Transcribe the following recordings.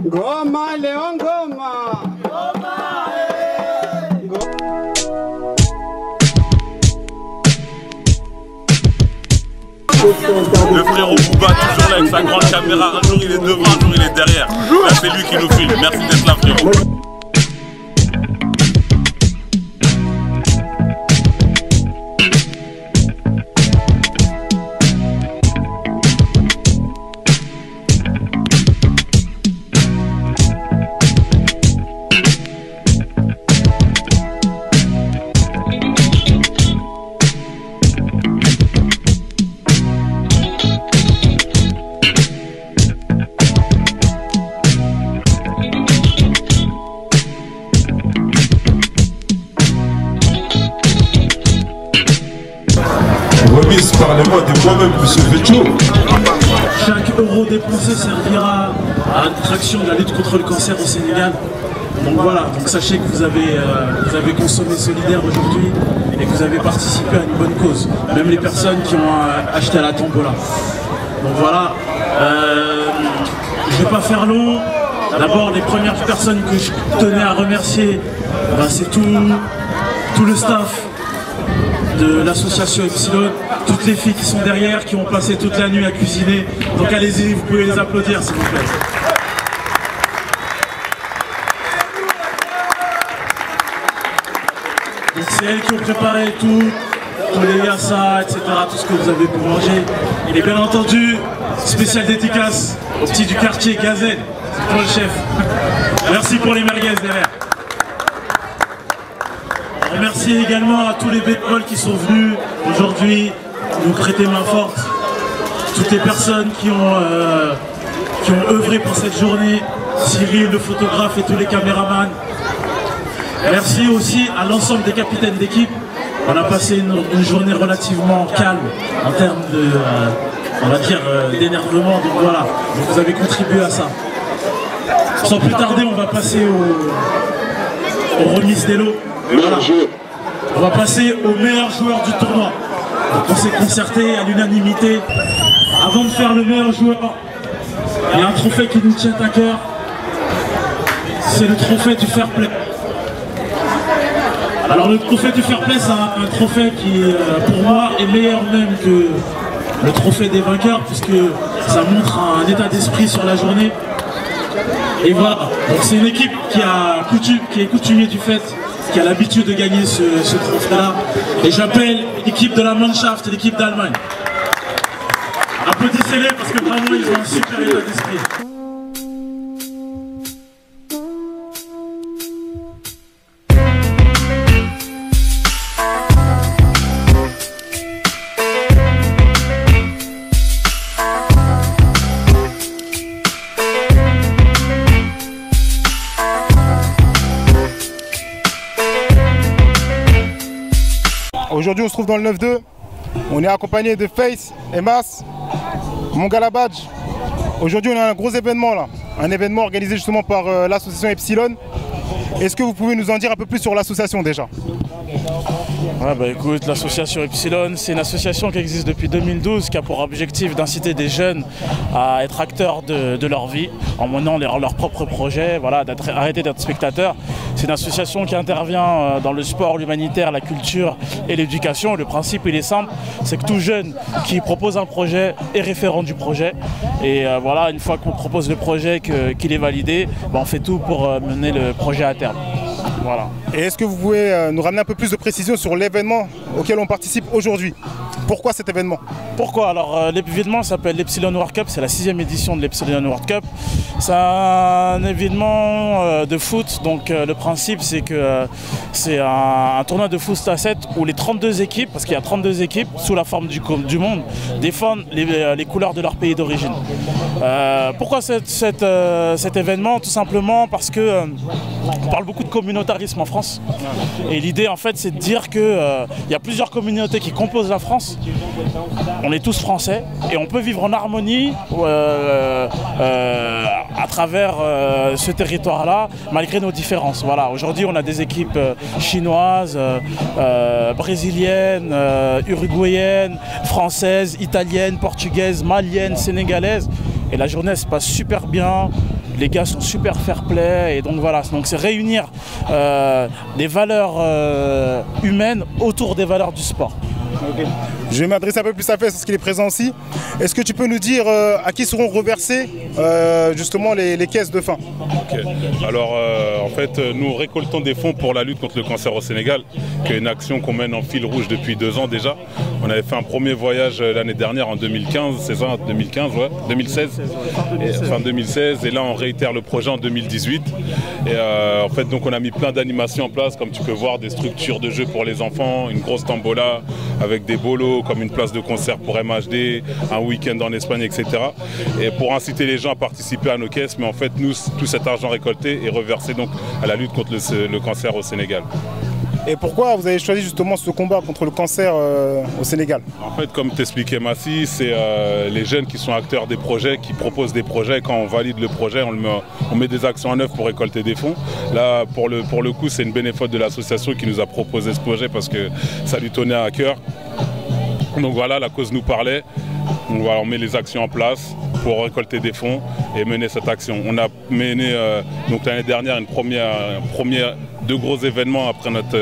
Goma, Léon Goma. Le frérot Bouba, toujours là avec sa grande caméra. Un jour il est devant, un jour il est derrière. Là c'est lui qui nous filme. Merci d'être là, frérot. Remise, parlez-moi de moi-même, monsieur Vecho. Chaque euro dépensé servira à la traction de la lutte contre le cancer au Sénégal. Donc voilà, donc sachez que vous avez consommé solidaire aujourd'hui et que vous avez participé à une bonne cause. Même les personnes qui ont acheté à la tombola. Donc voilà, je ne vais pas faire long. D'abord, les premières personnes que je tenais à remercier, c'est tout le staff de l'association Epsilon, toutes les filles qui sont derrière, qui ont passé toute la nuit à cuisiner. Donc allez-y, vous pouvez les applaudir s'il vous plaît. C'est elles qui ont préparé tous les yassa, etc., tout ce que vous avez pour manger. Et bien entendu, spécial dédicace au petit du quartier, Gazelle, c'est pour le chef. Merci pour les merguez derrière. Merci également à tous les bénévoles qui sont venus aujourd'hui nous prêter main forte. Toutes les personnes qui ont œuvré pour cette journée, Cyril, le photographe et tous les caméramans. Merci aussi à l'ensemble des capitaines d'équipe. On a passé une journée relativement calme en termes de, on va dire, d'énervement. Donc voilà, donc vous avez contribué à ça. Sans plus tarder, on va passer aux remises des lots. Voilà. On va passer au meilleur joueur du tournoi. Donc on s'est concerté à l'unanimité. Avant de faire le meilleur joueur, il y a un trophée qui nous tient à cœur. C'est le trophée du fair play. Alors le trophée du fair play, c'est un trophée qui, pour moi, est meilleur même que le trophée des vainqueurs, puisque ça montre un état d'esprit sur la journée. Et voilà, donc c'est une équipe qui est coutumier du fait, qui a l'habitude de gagner ce trophée-là. Et j'appelle l'équipe de la Mannschaft, l'équipe d'Allemagne. Applaudissez-les parce que vraiment ils ont un super état d'esprit. Aujourd'hui on se trouve dans le 9-2, on est accompagné de Face et Mas, mon gars la badge. Aujourd'hui on a un gros événement là, un événement organisé justement par l'association Epsilon. Est-ce que vous pouvez nous en dire un peu plus sur l'association déjà? Ouais, bah écoute, l'association Epsilon, c'est une association qui existe depuis 2012, qui a pour objectif d'inciter des jeunes à être acteurs de leur vie, en menant leurs propres projets, voilà, arrêter d'être spectateurs. C'est une association qui intervient dans le sport, l'humanitaire, la culture et l'éducation. Le principe, il est simple, c'est que tout jeune qui propose un projet est référent du projet. Et voilà, une fois qu'on propose le projet, qu'il est validé, bah, on fait tout pour mener le projet à terme. Voilà. Et est-ce que vous pouvez nous ramener un peu plus de précision sur l'événement auquel on participe aujourd'hui? Pourquoi cet événement? Pourquoi? Alors l'événement s'appelle l'Epsilon World Cup, c'est la 6e édition de l'Epsilon World Cup. C'est un événement de foot, donc le principe c'est que c'est un tournoi de foot à 7 où les 32 équipes, parce qu'il y a 32 équipes sous la forme du monde, défendent les couleurs de leur pays d'origine. Pourquoi cet événement? Tout simplement parce que on parle beaucoup de communautarisme en France. Et l'idée en fait c'est de dire qu'il y a plusieurs communautés qui composent la France. On est tous français et on peut vivre en harmonie à travers ce territoire-là, malgré nos différences. Voilà. Aujourd'hui, on a des équipes chinoises, brésiliennes, uruguayennes, françaises, italiennes, portugaises, maliennes, sénégalaises. Et la journée se passe super bien. les gars sont super fair-play, et donc voilà, donc c'est réunir des valeurs humaines autour des valeurs du sport. Okay. Je vais m'adresser un peu plus à Fess parce qu'il est présent aussi. Est-ce que tu peux nous dire à qui seront reversées justement les caisses de fin? Okay. Alors en fait nous récoltons des fonds pour la lutte contre le cancer au Sénégal, qui est une action qu'on mène en fil rouge depuis 2 ans déjà. On avait fait un premier voyage l'année dernière en 2015, c'est ça, 2015, ouais, 2016, fin 2016, et là on réitère le projet en 2018. Et en fait donc on a mis plein d'animations en place, comme tu peux voir, des structures de jeu pour les enfants, une grosse tombola avec des bolos comme une place de concert pour MHD, un week-end en Espagne, etc. Et pour inciter les gens à participer à nos caisses, mais en fait nous, tout cet argent récolté est reversé donc à la lutte contre le cancer au Sénégal. Et pourquoi vous avez choisi justement ce combat contre le cancer au Sénégal? En fait, comme t'expliquait Massi, c'est les jeunes qui sont acteurs des projets, qui proposent des projets. Quand on valide le projet, on met des actions en œuvre pour récolter des fonds. Là, pour le coup, c'est une bénéfice de l'association qui nous a proposé ce projet parce que ça lui tenait à cœur. Donc voilà, la cause nous parlait. Donc voilà, on met les actions en place pour récolter des fonds et mener cette action. On a mené donc l'année dernière une première 2 gros événements après notre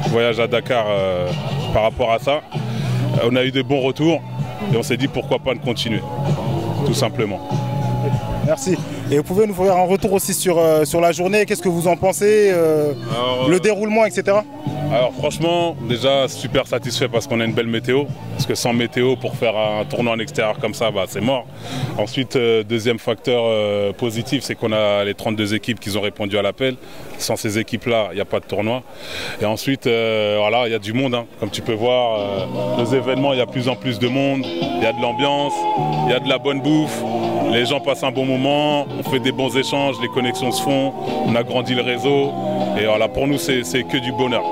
voyage à Dakar par rapport à ça. On a eu de bons retours et on s'est dit pourquoi pas de continuer, tout simplement. Merci. Et vous pouvez nous faire un retour aussi sur la journée, qu'est-ce que vous en pensez, le déroulement, etc. Alors franchement, déjà super satisfait parce qu'on a une belle météo. Parce que sans météo, pour faire un tournoi en extérieur comme ça, bah, c'est mort. Ensuite, deuxième facteur positif, c'est qu'on a les 32 équipes qui ont répondu à l'appel. Sans ces équipes-là, il n'y a pas de tournoi. Et ensuite, voilà, il y a du monde. Hein. Comme tu peux voir, nos événements, il y a de plus en plus de monde. Il y a de l'ambiance, il y a de la bonne bouffe. Les gens passent un bon moment, on fait des bons échanges, les connexions se font, on agrandit le réseau. Et voilà, pour nous, c'est que du bonheur.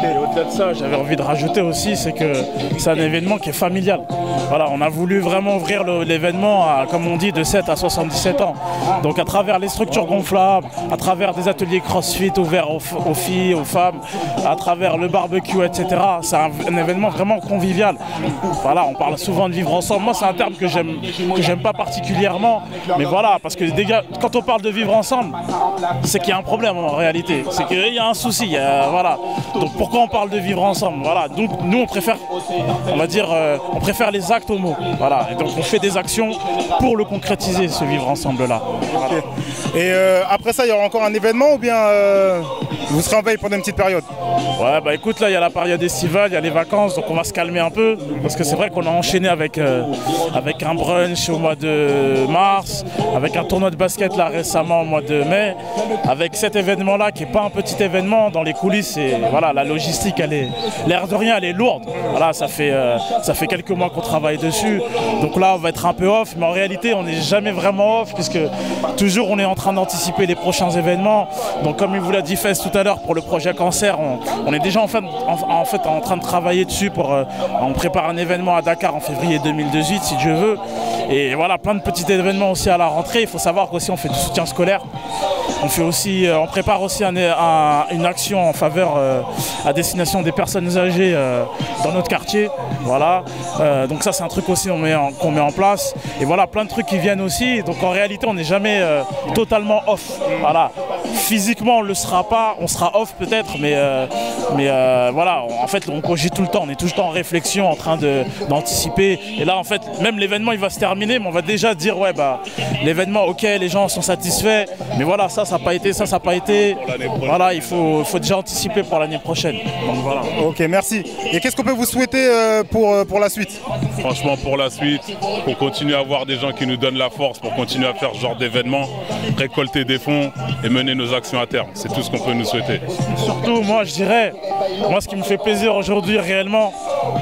Et au-delà de ça, j'avais envie de rajouter aussi, c'est que c'est un événement qui est familial. Voilà, on a voulu vraiment ouvrir l'événement, comme on dit, de 7 à 77 ans. Donc à travers les structures gonflables, à travers des ateliers crossfit ouverts aux filles, aux femmes, à travers le barbecue, etc. C'est un événement vraiment convivial. Voilà, on parle souvent de vivre ensemble. Moi, c'est un terme que j'aime pas particulièrement. Mais voilà, parce que quand on parle de vivre ensemble, c'est qu'il y a un problème en réalité. C'est qu'il y a un souci. Voilà. Donc pourquoi on parle de vivre ensemble? Voilà. Donc nous, on préfère, on va dire, on préfère les actes aux mots. Voilà. Et donc on fait des actions pour le concrétiser, ce vivre ensemble-là. Voilà. Okay. Et après ça, il y aura encore un événement ou bien vous serez en veille pendant une petite période? Ouais, bah écoute, là il y a la période estivale, il y a les vacances, donc on va se calmer un peu. Parce que c'est vrai qu'on a enchaîné avec un brunch au mois de mars, avec un tournoi de basket là récemment au mois de mai, avec cet événement-là qui n'est pas un petit événement dans les coulisses. Et voilà, la logistique, l'air de rien, elle est lourde. Voilà, ça fait quelques mois qu'on travaille dessus. Donc là, on va être un peu off, mais en réalité, on n'est jamais vraiment off, puisque toujours on est en train d'anticiper les prochains événements. Donc comme il vous l'a dit Fess tout à l'heure pour le projet cancer, on est déjà en fait en train de travailler dessus on prépare un événement à Dakar en février 2018 si Dieu veut. Et voilà, plein de petits événements aussi à la rentrée. Il faut savoir qu'aussi on fait du soutien scolaire. On prépare aussi une action en faveur à destination des personnes âgées dans notre quartier. Voilà. Donc ça c'est un truc aussi qu'on met en place. Et voilà, plein de trucs qui viennent aussi. Donc en réalité on n'est jamais totalement off. Voilà. Physiquement on ne le sera pas, on sera off peut-être, mais voilà, en fait on cogite tout le temps, on est tout le temps en réflexion, en train d'anticiper. Et là en fait, même l'événement il va se terminer, mais on va déjà dire ouais bah l'événement ok, les gens sont satisfaits, mais voilà, ça n'a pas été, ça n'a pas été. Voilà, il faut déjà anticiper pour l'année prochaine. Donc voilà. Ok, merci. Et qu'est-ce qu'on peut vous souhaiter pour la suite? Franchement, pour la suite, pour continuer à avoir des gens qui nous donnent la force, pour continuer à faire ce genre d'événements, récolter des fonds et mener nos actions à terme. C'est tout ce qu'on peut nous souhaiter. Surtout, moi je dirais, ce qui me fait plaisir aujourd'hui réellement,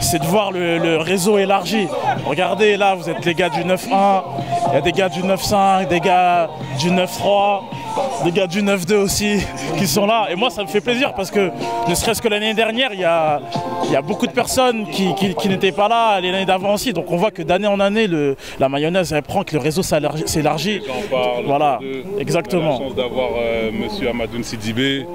c'est de voir le réseau élargi. Regardez, là, vous êtes les gars du 9-1, il y a des gars du 9-5, des gars du 9-3, des gars du 9-2 aussi qui sont là. Et moi, ça me fait plaisir parce que, ne serait-ce que l'année dernière, il y a il y a beaucoup de personnes qui n'étaient pas là l'année d'avant aussi. Donc on voit que d'année en année, la mayonnaise elle prend, que le réseau s'élargit. Voilà, exactement. On a la chance d'avoir monsieur Amadoun Sidibé,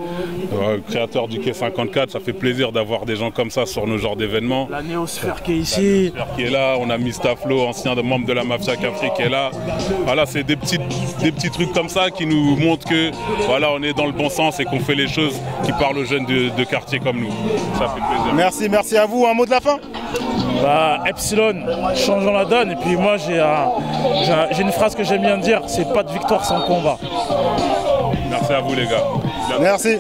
créateur du Quai 54. Ça fait plaisir d'avoir des gens comme ça sur nos genres d'événements. La Néosphère qui est ici. Qui est là, on a Mistaflo, ancien membre de la Mafia Cafri qui est là. Voilà, c'est des petits trucs comme ça qui nous montrent que voilà, on est dans le bon sens et qu'on fait les choses qui parlent aux jeunes de quartier comme nous. Ça fait plaisir. Merci à vous. Un mot de la fin? Epsilon, changeons la donne. Et puis moi j'ai une phrase que j'aime bien dire, c'est pas de victoire sans combat. Merci à vous les gars. Merci.